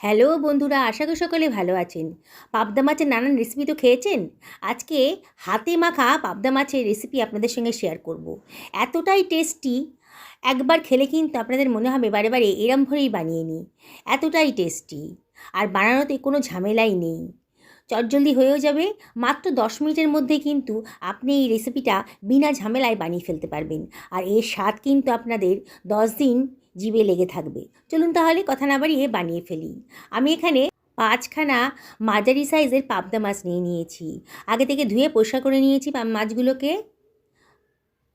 Hello বন্ধুরা, আশা করি সকলে ভালো আছেন। পাবদা মাছের নানান রেসিপি তো খেয়েছেন। আজকে হাতে মাখা পাবদা মাছের রেসিপি আপনাদের সঙ্গে শেয়ার করব। এতটাই টেস্টি, একবার খেলে কিন্তু আপনাদের মনে হবে বারে বারে এরম ভরেই বানিয়ে নিই। এতটাই টেস্টি, আর বানানোতে কোনো ঝামেলাই নেই, চটজলদি হয়েও যাবে। মাত্র 10 মিনিটের মধ্যে কিন্তু আপনি এই রেসিপিটা বিনা ঝামেলায় বানিয়ে ফেলতে পারবেন, আর এর স্বাদ কিন্তু আপনাদের 10 দিন জিভে লেগে থাকবে। চলুন তাহলে কথা না বাড়িয়ে বানিয়ে ফেলি। আমি এখানে 5খানা মাঝারি সাইজের পাবদা মাছ নিয়ে নিয়েছি। আগে থেকে ধুয়ে পরিষ্কার করে নিয়েছি মাছগুলোকে।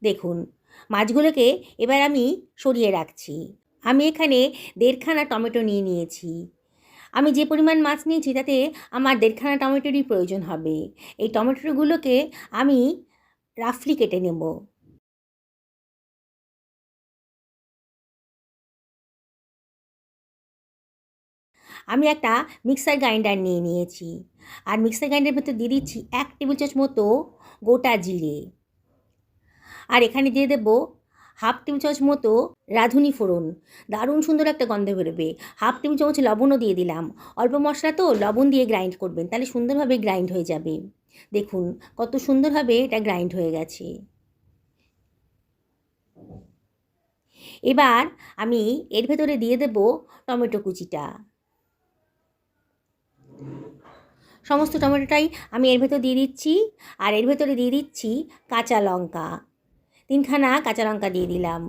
দেখুন, মাছগুলোকে এবার আমি সরিয়ে রাখছি। আমি এখানে 1.5খানা টমেটো নিয়ে নিয়েছি। আমি যে পরিমাণ মাছ নিয়েছি তাতে আমার 1.5খানা টমেটোরই প্রয়োজন হবে। এই টমেটোগুলোকে আমি রাফলি কেটে নেব। আমি একটা মিক্সার গ্রাইন্ডার নিয়ে নিয়েছি, আর মিক্সার গ্রাইন্ডারের ভেতর দিয়ে দিচ্ছি 1 টেবিল চামচ মতো গোটা জিরে, আর এখানে দিয়ে দেবো 1/2 টেবিল চামচ মতো রাঁধুনি ফোড়ন। দারুণ সুন্দর একটা গন্ধ বেরোবে। 1/2 টেবিল চামচ লবণও দিয়ে দিলাম। অল্প মশলা তো, লবণ দিয়ে গ্রাইন্ড করবেন, তাহলে সুন্দরভাবে গ্রাইন্ড হয়ে যাবে। দেখুন কত সুন্দরভাবে এটা গ্রাইন্ড হয়ে গেছে। এবার আমি এর ভেতরে দিয়ে দেব টমেটো কুচিটা। সমস্ত টমেটোটাই আমি এর ভেতর দিয়ে দিচ্ছি, আর এর ভেতরে দিয়ে দিচ্ছি কাঁচা লঙ্কা। 3খানা কাঁচা লঙ্কা দিয়ে দিলাম,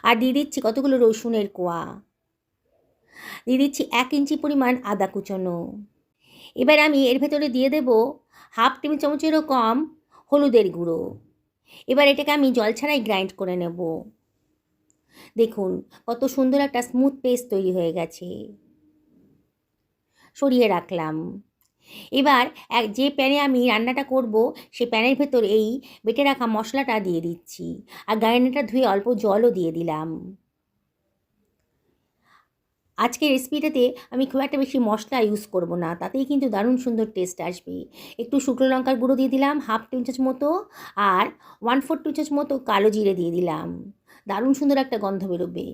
আর দিয়ে দিচ্ছি কতগুলো রসুনের কোয়া। দিয়ে দিচ্ছি 1 ইঞ্চি পরিমাণ আদা কুচনো। এবার আমি এর ভেতরে দিয়ে দেব 1/2 টেবিল চামচেরও কম হলুদের গুঁড়ো। এবার এটাকে আমি জল ছাড়াই গ্রাইন্ড করে নেব। দেখুন কত সুন্দর একটা স্মুথ পেস্ট তৈরি হয়ে গেছে। সরিয়ে রাখলাম। এবার যে প্যানে আমি রান্নাটা করব সেই প্যানের ভেতর এই বেটে রাখা মশলাটা দিয়ে দিচ্ছি, আর গ্রাইন্ডারটা ধুয়ে অল্প জলও দিয়ে দিলাম। আজকের রেসিপিটাতে আমি খুব একটা বেশি মশলা ইউজ করব না, তাতেই কিন্তু দারুণ সুন্দর টেস্ট আসবে। একটু শুকনো লঙ্কার গুঁড়ো দিয়ে দিলাম 1/2 টেবিল চামচ মতো, আর 1/4 টেবিল চামচ মতো কালো জিরে দিয়ে দিলাম। দারুণ সুন্দর একটা গন্ধ বেরোবে।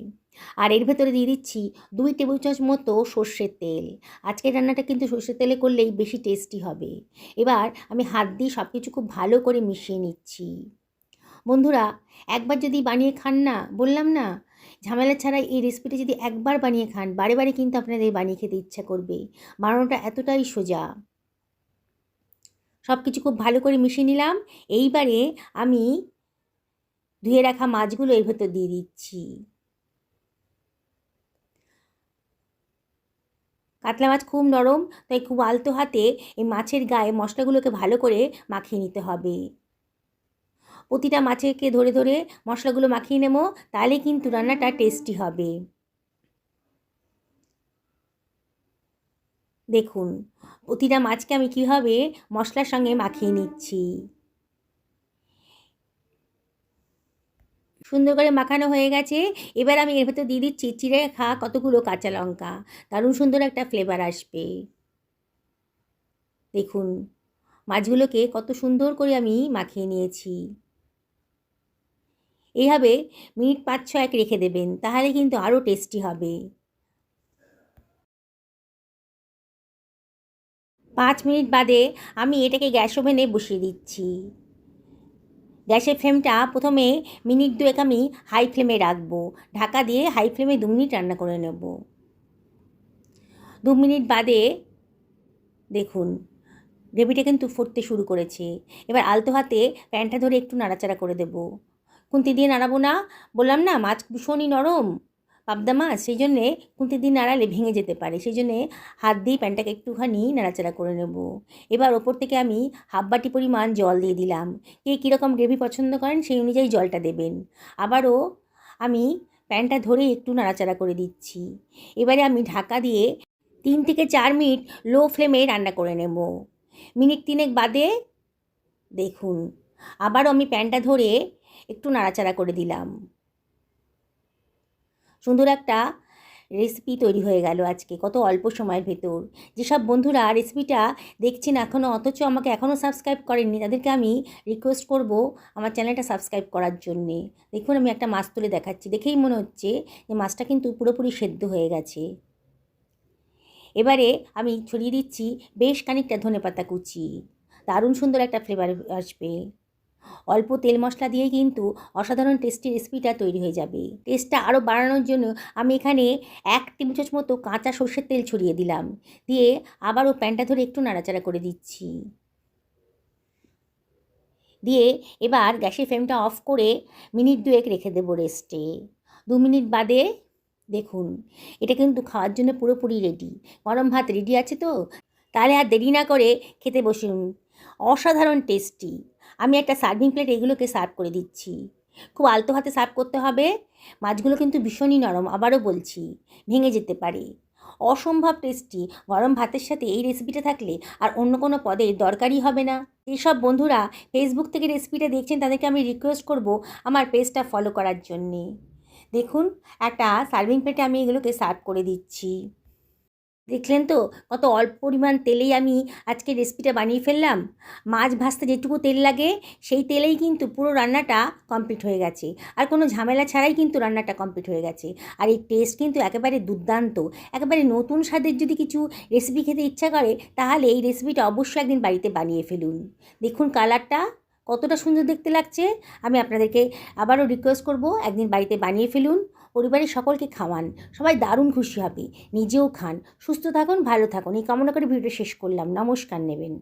আর এর ভেতরে দিয়ে দিচ্ছি 2 টেবিল চামচ মতো সর্ষের তেল। আজকের রান্নাটা কিন্তু সর্ষের তেলে করলেই বেশি টেস্টি হবে। এবার আমি হাত দিয়ে সব কিছু খুব ভালো করে মিশিয়ে নিচ্ছি। বন্ধুরা, একবার যদি বানিয়ে খান না, বললাম না, ঝামেলা ছাড়াই এই রেসিপিটা যদি একবার বানিয়ে খান, বারে বারে কিন্তু আপনাদের বানিয়ে খেতে ইচ্ছা করবে। বানানোটা এতটাই সোজা। সব কিছু খুব ভালো করে মিশিয়ে নিলাম। এইবারে আমি ধুয়ে রাখা মাছগুলো এর ভেতর দিয়ে দিচ্ছি। কাতলা মাছ খুব নরম, তাই খুব আলতো হাতে এই মাছের গায়ে মশলাগুলোকে ভালো করে মাখিয়ে নিতে হবে। প্রতিটা মাছেকে ধরে ধরে মশলাগুলো মাখিয়ে নেব, তাহলে কিন্তু রান্নাটা টেস্টি হবে। দেখুন প্রতিটা মাছকে আমি কীভাবে মশলার সঙ্গে মাখিয়ে নিচ্ছি। সুন্দর করে মাখানো হয়ে গেছে। এবার আমি এর ভেতর দিয়ে দিচ্ছি চিড়ে রাখা কতগুলো কাঁচা লঙ্কা। দারুণ সুন্দর একটা ফ্লেভার আসবে। দেখুন মাছগুলোকে কত সুন্দর করে আমি মাখিয়ে নিয়েছি। এইভাবে মিনিট 5-6 রেখে দেবেন, তাহলে কিন্তু আরও টেস্টি হবে। 5 মিনিট বাদে আমি এটাকে গ্যাস ওভেনে বসিয়ে দিচ্ছি। গ্যাসের ফ্লেমটা প্রথমে মিনিট 2 আমি হাই ফ্লেমে রাখবো। ঢাকা দিয়ে হাই ফ্লেমে 2 মিনিট রান্না করে নেব। 2 মিনিট বাদে দেখুন গ্রেভিটা কিন্তু ফুটতে শুরু করেছে। এবার আলতো হাতে প্যানটা ধরে একটু নাড়াচাড়া করে দেব। খুন্তি দিয়ে নাড়াবো না, বললাম না মাছ ভীষণই নরম পাবদা মাছ, সেই জন্যে খুন্তি দিয়ে নাড়ালে ভেঙে যেতে পারে, সেই জন্যে হাত দিয়ে প্যানটাকে একটুখানি নাড়াচাড়া করে নেব। এবার ওপর থেকে আমি 1/2 বাটি পরিমাণ জল দিয়ে দিলাম। কে কীরকম গ্রেভি পছন্দ করেন সেই অনুযায়ী জলটা দেবেন। আবারও আমি প্যানটা ধরে একটু নাড়াচাড়া করে দিচ্ছি। এবারে আমি ঢাকা দিয়ে 3 থেকে 4 মিনিট লো ফ্লেমে রান্না করে নেব। মিনিট 3 বাদে দেখুন আবারও আমি প্যানটা ধরে একটু নাড়াচাড়া করে দিলাম। সুন্দর একটা রেসিপি তৈরি হয়ে গেল আজকে কত অল্প সময়ের ভেতর। যেসব বন্ধুরা রেসিপিটা দেখছেন এখনও অথচ আমাকে এখনও সাবস্ক্রাইব করেননি, তাদেরকে আমি রিকোয়েস্ট করব আমার চ্যানেলটা সাবস্ক্রাইব করার জন্যে। দেখুন আমি একটা মাছ তুলে দেখাচ্ছি, দেখেই মনে হচ্ছে যে মাছটা কিন্তু পুরোপুরি সেদ্ধ হয়ে গেছে। এবারে আমি ছড়িয়ে দিচ্ছি বেশ খানিকটা ধনেপাতা কুচি, দারুণ সুন্দর একটা ফ্লেভার আসবে। অল্প তেল মশলা দিয়েই কিন্তু অসাধারণ টেস্টি রেসিপিটা তৈরি হয়ে যাবে। টেস্টটা আরও বাড়ানোর জন্য আমি এখানে 1 টেবিল চামচ মতো কাঁচা সর্ষের তেল ছড়িয়ে দিলাম, দিয়ে আবারও প্যানটা ধরে একটু নাড়াচাড়া করে দিচ্ছি। দিয়ে এবার গ্যাসের ফ্লেমটা অফ করে মিনিট 2 রেখে দেবো রেস্টে। 2 মিনিট বাদে দেখুন এটা কিন্তু খাওয়ার জন্য পুরোপুরি রেডি। গরম ভাত রেডি আছে তো, তাহলে আর দেরি না করে খেতে বসুন। অসাধারণ টেস্টি। আমি একটা সার্ভিং প্লেট এগুলোকে সার্ভ করে দিচ্ছি। খুব আলতো হাতে সার্ভ করতে হবে। মাছগুলো কিন্তু ভীষণই নরম, আবারও বলছি, ভেঙে যেতে পারে। অসম্ভব টেস্টি। গরম ভাতের সাথে এই রেসিপিটা থাকলে আর অন্য কোনো পদের দরকারই হবে না। এইসব বন্ধুরা ফেসবুক থেকে রেসিপিটা দেখছেন তাদেরকে আমি রিকোয়েস্ট করব আমার পেজটা ফলো করার জন্যে। দেখুন একটা সার্ভিং প্লেটে আমি এগুলোকে সার্ভ করে দিচ্ছি। দেখলেন তো কত অল্প পরিমাণ তেলেই আমি আজকে রেসিপিটা বানিয়ে ফেললাম। মাছ ভাজতে যেটুকু তেল লাগে সেই তেলেই কিন্তু পুরো রান্নাটা কমপ্লিট হয়ে গেছে, আর কোনো ঝামেলা ছাড়াই কিন্তু রান্নাটা কমপ্লিট হয়ে গেছে। আর এই টেস্ট কিন্তু একেবারে দুর্দান্ত। একেবারে নতুন স্বাদের যদি কিছু রেসিপি খেতে ইচ্ছা করে তাহলে এই রেসিপিটা অবশ্যই একদিন বাড়িতে বানিয়ে ফেলুন। দেখুন কালারটা কতটা সুন্দর দেখতে লাগছে। আমি আপনাদেরকে আবারও রিকোয়েস্ট করব একদিন বাড়িতে বানিয়ে ফেলুন, পরিবারের সকলকে খাওয়ান, সবাই দারুণ খুশি হবে। নিজেও খান, সুস্থ থাকুন, ভালো থাকুন, এই কামনা করে ভিডিওটা শেষ করলাম। নমস্কার নেবেন।